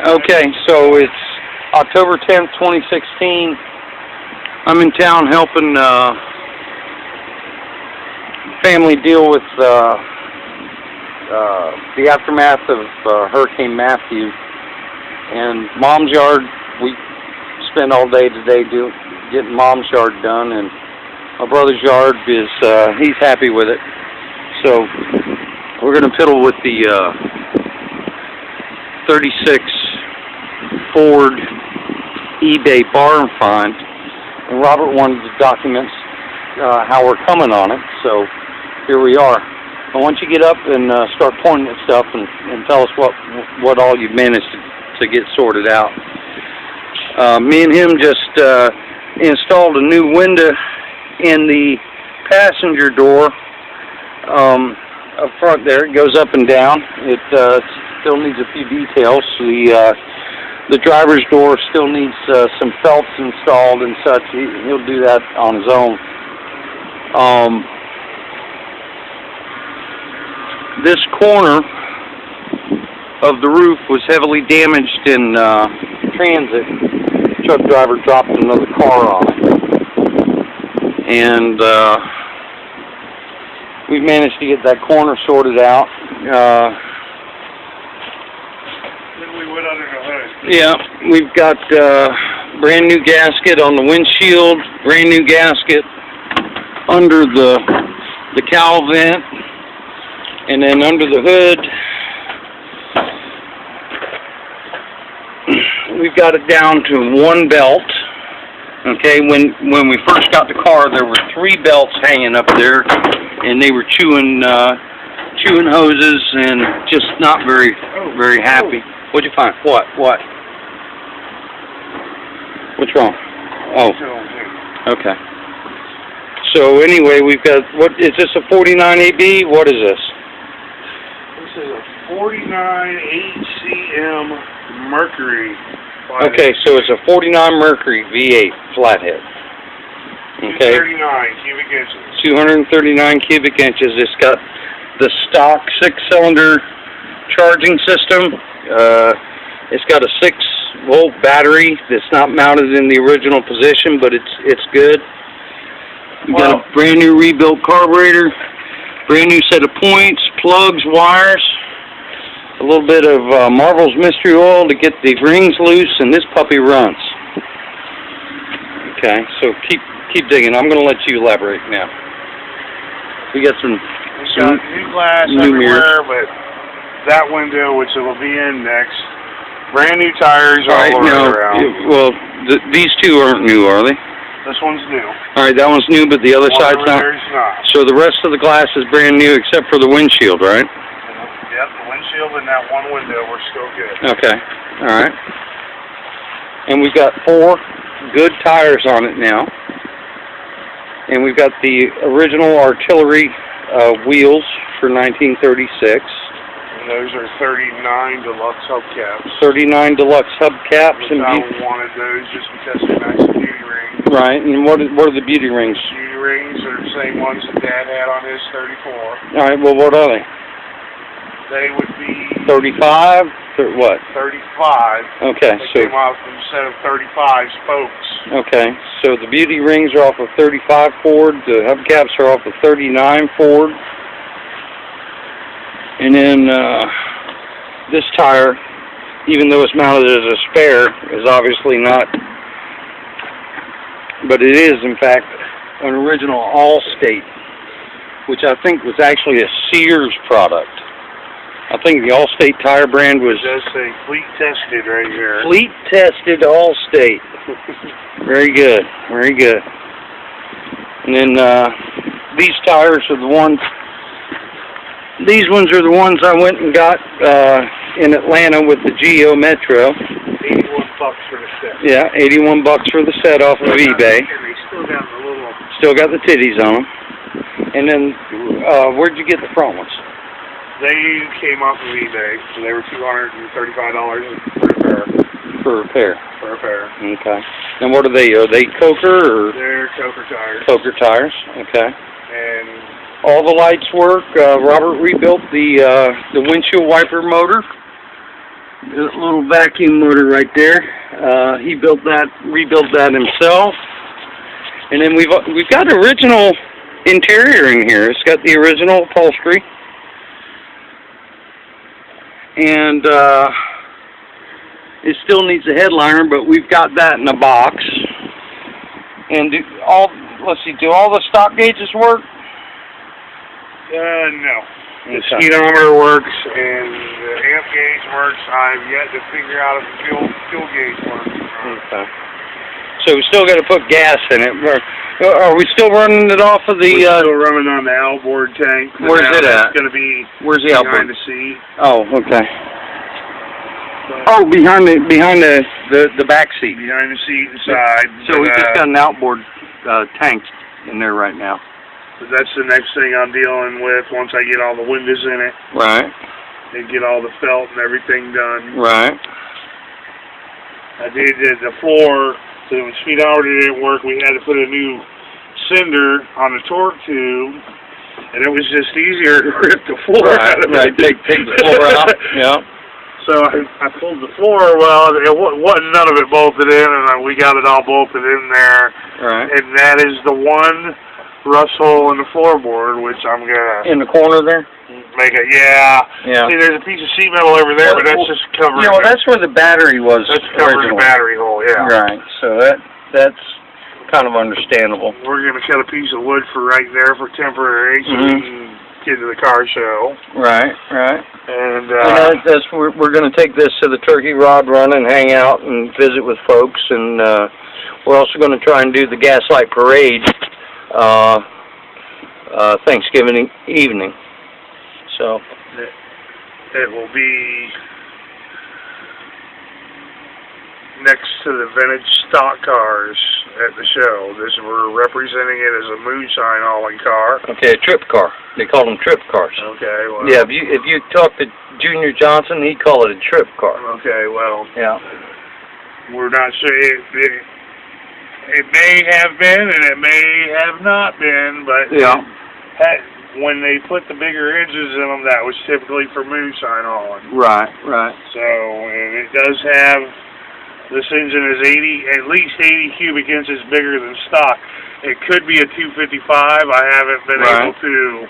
Okay, so it's October 10th, 2016. I'm in town helping family deal with the aftermath of Hurricane Matthew. And Mom's yard, we spend all day today getting Mom's yard done, and my brother's yard is, he's happy with it. So we're going to piddle with the 36 Ford eBay barn find, and Robert wanted to document how we're coming on it, so here we are. I want you to get up and start pointing at stuff and tell us what all you've managed to get sorted out. Me and him just installed a new window in the passenger door up front there. It goes up and down. It still needs a few details. The driver's door still needs some felts installed and such. He'll do that on his own. This corner of the roof was heavily damaged in transit. The truck driver dropped another car on it. And we've managed to get that corner sorted out. Yeah, we've got brand new gasket on the windshield, brand new gasket under the cowl vent, and then under the hood we've got it down to one belt. Okay, when we first got the car, there were 3 belts hanging up there, and they were chewing hoses and just not very happy. What'd you find? What? What's wrong? Oh. Okay. So anyway, we've got, what is this, a 49AB? What is this? This is a 49 HCM Mercury flathead. Okay, so it's a 49 Mercury V8 flathead. Okay. 239 cubic inches. 239 cubic inches. It's got the stock 6-cylinder charging system. It's got a 6-volt battery that's not mounted in the original position, but it's good. We got a brand new rebuilt carburetor, brand new set of points, plugs, wires, a little bit of Marvel's Mystery Oil to get the rings loose, and this puppy runs. Okay, so keep digging. I'm going to let you elaborate now. We got some new glass new everywhere, but that window, which it will be in next, brand new tires all around. Well, these two aren't new, are they? This one's new. All right, that one's new, but the other side's not. So the rest of the glass is brand new except for the windshield, right? Yep, the windshield and that one window were still good. Okay, all right. And we've got 4 good tires on it now. And we've got the original artillery wheels for 1936. And those are 39 deluxe hubcaps. 39 deluxe hubcaps. And I wanted those just because they match the beauty rings. Right, and what are the beauty rings? Beauty rings are the same ones that Dad had on his 34. All right, well, what are they? They would be 35? What? 35. Okay, they came off a set of 35 spokes. Okay, so the beauty rings are off of 35 Ford, the hubcaps are off of 39 Ford. And then this tire, even though it's mounted as a spare, is obviously not, but it is in fact an original Allstate, which I think was actually a Sears product. I think the Allstate tire brand was... It does say fleet tested right here. Fleet tested Allstate. Very good, very good. And then these tires are the ones... These ones are the ones I went and got in Atlanta with the Geo Metro. 81 bucks for the set. Yeah, 81 bucks for the set off of eBay. And they still got the little... Still got the titties on them. And then, where'd you get the front ones? They came off of eBay, so they were $235 for a pair. For a pair. Okay. And what are they? Are they Coker or? They're Coker tires. Coker tires. Okay. And all the lights work. Robert rebuilt the windshield wiper motor. little vacuum motor right there. He built that, rebuilt that himself. And then we've got original interior in here. It's got the original upholstery. And it still needs a headliner, but we've got that in a box. And do all the stock gauges work? No. The speedometer works and the amp gauge works. I've yet to figure out if the fuel gauge works. Okay. So we still got to put gas in it. Are we still running it off of the? We're still running on the outboard tank. Where's it at? It's going to be Where's the outboard? behind the seat. Oh, okay. Oh, behind the back seat. Behind the seat inside. So we just got an outboard tank in there right now. That's the next thing I'm dealing with once I get all the windows in it. Right. And get all the felt and everything done. Right. I did the floor. So when speedometer didn't work, we had to put a new cinder on the torque tube, and it was just easier to rip the floor out of it. Right. Take the floor out. Yeah. So I pulled the floor. Well, it wasn't none of it bolted in, and we got it all bolted in there. Right. And that is the one rust hole in the floorboard, which I'm gonna in the corner there. Make it. Yeah. Yeah. See, there's a piece of sheet metal over there, but that's just covering. Yeah, well, that's where the battery was. That's covering the battery hole. Yeah. Right. So that's kind of understandable. We're gonna cut a piece of wood for right there for temporary, so we can get to the car show. Right. Right. And that's we're going to take this to the Turkey Rod Run and hang out and visit with folks, and we're also going to try and do the Gaslight Parade Thanksgiving evening. So it will be next to the vintage stock cars at the show. We're representing it as a moonshine hauling car. Okay, a trip car. They call them trip cars. Okay, well. Yeah, if you talk to Junior Johnson, he'd call it a trip car. Okay, well. Yeah. We're not sure. It may have been and it may have not been, but yeah. When they put the bigger engines in them, that was typically for moonshine hauling. Right, right. So, and it does have, this engine is at least 80 cubic inches bigger than stock. It could be a 255. I haven't been able to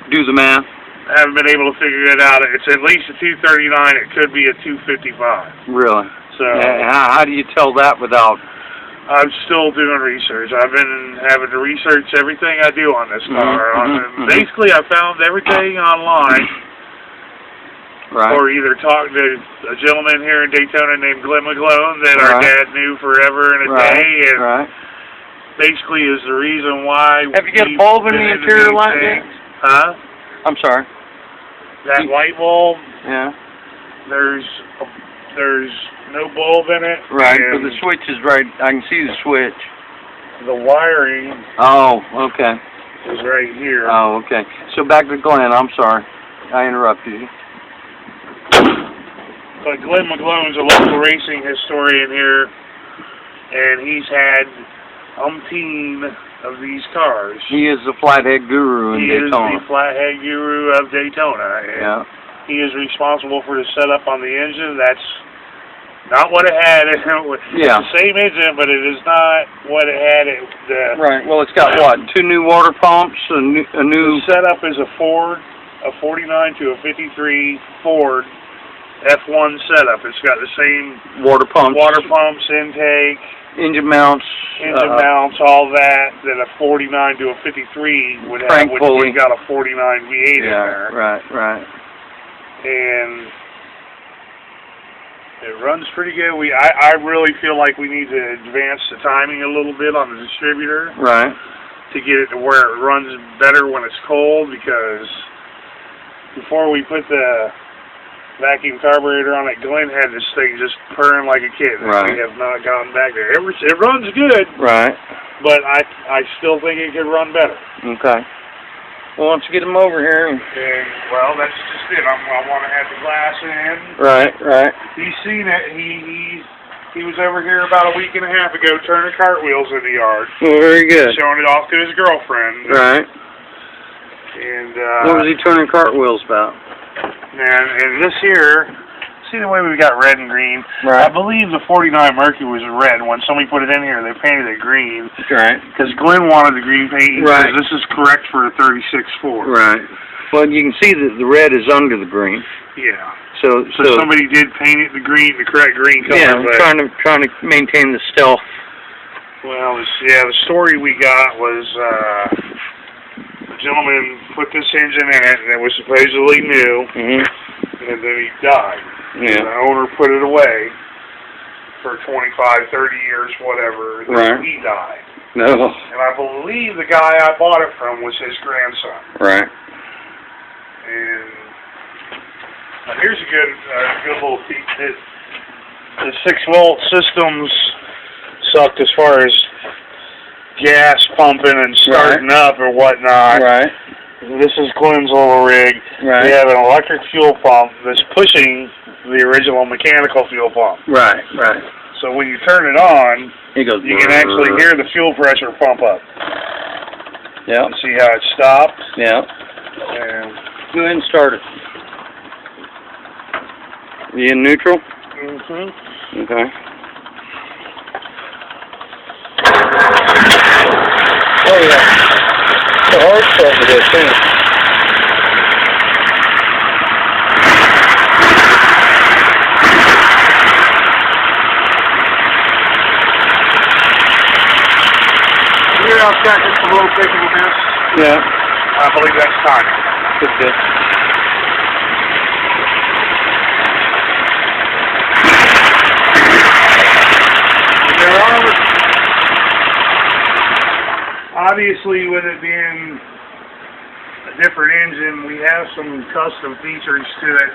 do the math. I haven't been able to figure it out. It's at least a 239. It could be a 255. Really? So how do you tell that without? I'm still doing research. I've been having to research everything I do on this car. Basically, I found everything online. Right. Or either talk to a gentleman here in Daytona named Glenn McGlone that our dad knew forever and a day, and basically is the reason why. Have you got a bulb in the interior light? Huh? I'm sorry. That light bulb. Yeah. There's no bulb in it. Right, but the switch is right. I can see the switch. The wiring. Oh, okay. Is right here. Oh, okay. So back to Glenn. I'm sorry, I interrupted you. But Glenn McGlone's a local racing historian here, and he's had umpteen of these cars. He is the flathead guru in Daytona. He is the flathead guru of Daytona. Yeah. He is responsible for the setup on the engine. That's not what it had. It's the same engine, but it is not what it had. Right. Well, it's got what? 2 new water pumps, a new. The setup is a Ford, a 49 to a 53 Ford F1 setup. It's got the same water pumps, intake, engine mounts, all that a 49 to a 53 would have, which we got a 49 V8 in there. Right. And it runs pretty good. I really feel like we need to advance the timing a little bit on the distributor. Right. To get it to where it runs better when it's cold, because before we put the vacuum carburetor on it, Glenn had this thing just purring like a kitten. Right. We have not gotten back there. It runs good. Right. But I still think it could run better. Okay. Well, why don't you get him over here? Well, that's just it. I want to have the glass in. Right. He's seen it. He was over here about a week and a half ago turning cartwheels in the yard. Well, very good. Showing it off to his girlfriend. Right. And what was he turning cartwheels about? And this here, see the way we got red and green? Right. I believe the 49 Mercury was red. When somebody put it in here, they painted it green. Right. Because Glenn wanted the green paint. Right. This is correct for a 36-4. Right. Well, you can see that the red is under the green. Yeah. So somebody did paint it the green, the correct green color. yeah, but trying to maintain the stealth. well, the story we got was the gentleman put this engine in it, and it was supposedly new, and then he died. Yeah. And the owner put it away for 25, 30 years, whatever, and then Right. he died. No. And I believe the guy I bought it from was his grandson. Right. And here's a good little peek. The 6-volt systems sucked as far as gas pumping and starting up or whatnot. Right. This is Glenn's little rig. Right. We have an electric fuel pump that's pushing the original mechanical fuel pump. Right. Right. So when you turn it on, He goes. you can actually hear the fuel pressure pump up. Yeah. See how it stopped? Yeah. And Go ahead and start it. You in neutral? Okay. Oh yeah. The hard stuff with this thing. here I'll check just a little bit with this. Yeah. I believe that's timing. Good. There are, obviously, with it being a different engine, we have some custom features to it.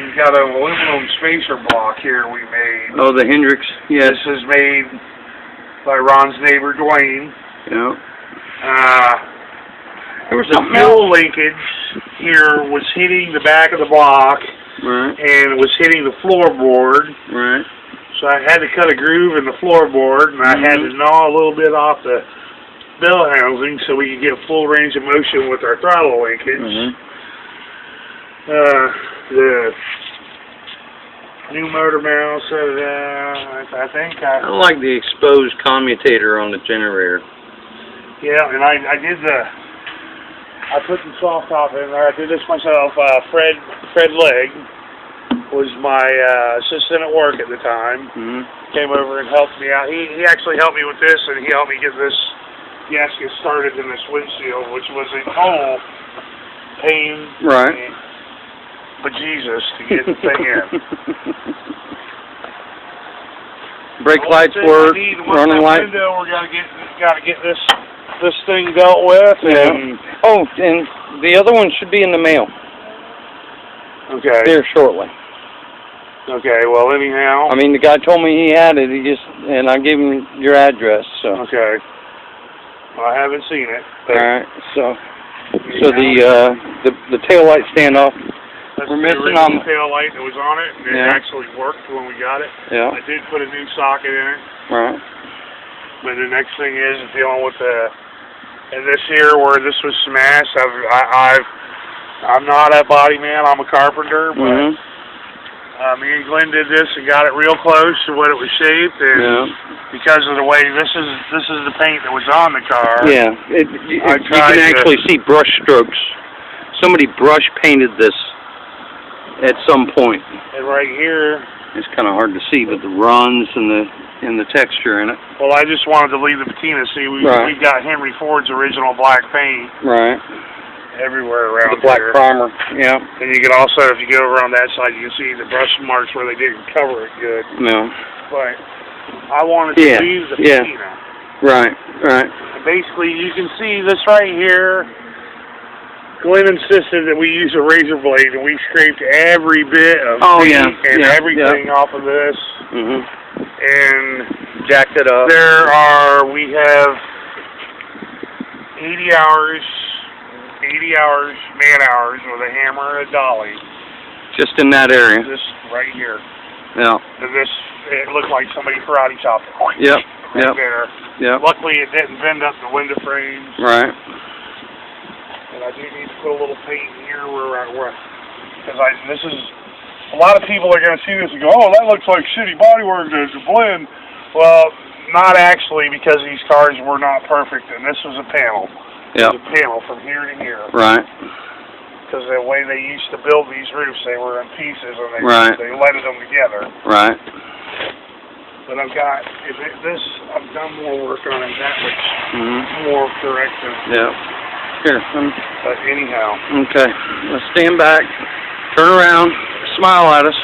We've got an aluminum spacer block here we made. Oh, the Hendrix. Yes. This is made by Ron's neighbor, Dwayne. Yeah. There was The something fuel else. linkage here was hitting the back of the block, Right. and it was hitting the floorboard. Right. So I had to cut a groove in the floorboard, and I had to gnaw a little bit off the bell housing so we could get full range of motion with our throttle linkage. The new motor mouse, I think I like the exposed commutator on the generator. yeah, and I put some soft top in there. I did this myself. Fred Legg was my assistant at work at the time. Came over and helped me out. He actually helped me with this, and he helped me get this gasket started in this windshield, which was a total pain. Right. But Jesus, to get the thing in. Brake lights work. Running lights. Window, we gotta get this thing dealt with. And Oh, and the other one should be in the mail okay. here shortly. Okay. Well, anyhow. I mean, the guy told me he had it. And I gave him your address. So. Okay. Well, I haven't seen it. But All right. So the tail light standoff. that's we're the missing original on- tail light that was on it, and it actually worked when we got it. Yeah. I did put a new socket in it. Right. But the next thing is dealing with and this here where this was smashed. I'm not a body man. I'm a carpenter, but me and Glenn did this and got it real close to what it was shaped, and because of the way this is the paint that was on the car. Yeah. You can actually see brush strokes. Somebody brush painted this at some point. And right here. It's kind of hard to see, but the runs and the texture in it. Well, I just wanted to leave the patina. See, we've got Henry Ford's original black paint. Right. Everywhere around the black here. primer, yeah. And you can also, if you go over on that side, you can see the brush marks where they didn't cover it good. No. But I wanted to leave the patina. Right. And basically, you can see this right here. Glenn insisted that we use a razor blade, and we scraped every bit of paint and everything off of this. And jacked it up. We have 80 hours man hours with a hammer and a dolly. Just in that area. Just right here. Yeah. And it looked like somebody karate chopped it. Yep. Right there. Yep. Luckily, it didn't bend up the window frames. Right. but I do need to put a little paint here because this is, a lot of people are going to see this and go, oh, that looks like shitty bodywork to blend. Well, not actually, because these cars were not perfect, and this was a panel. Yeah. It was a panel from here to here. Right. Because the way they used to build these roofs, they were in pieces, and they leaded them together. Right. But I've done more work on it. That looks more correct. Yeah. Here. But anyhow. Okay. Let's stand back. Turn around. Smile at us.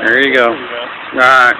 There you go. All right.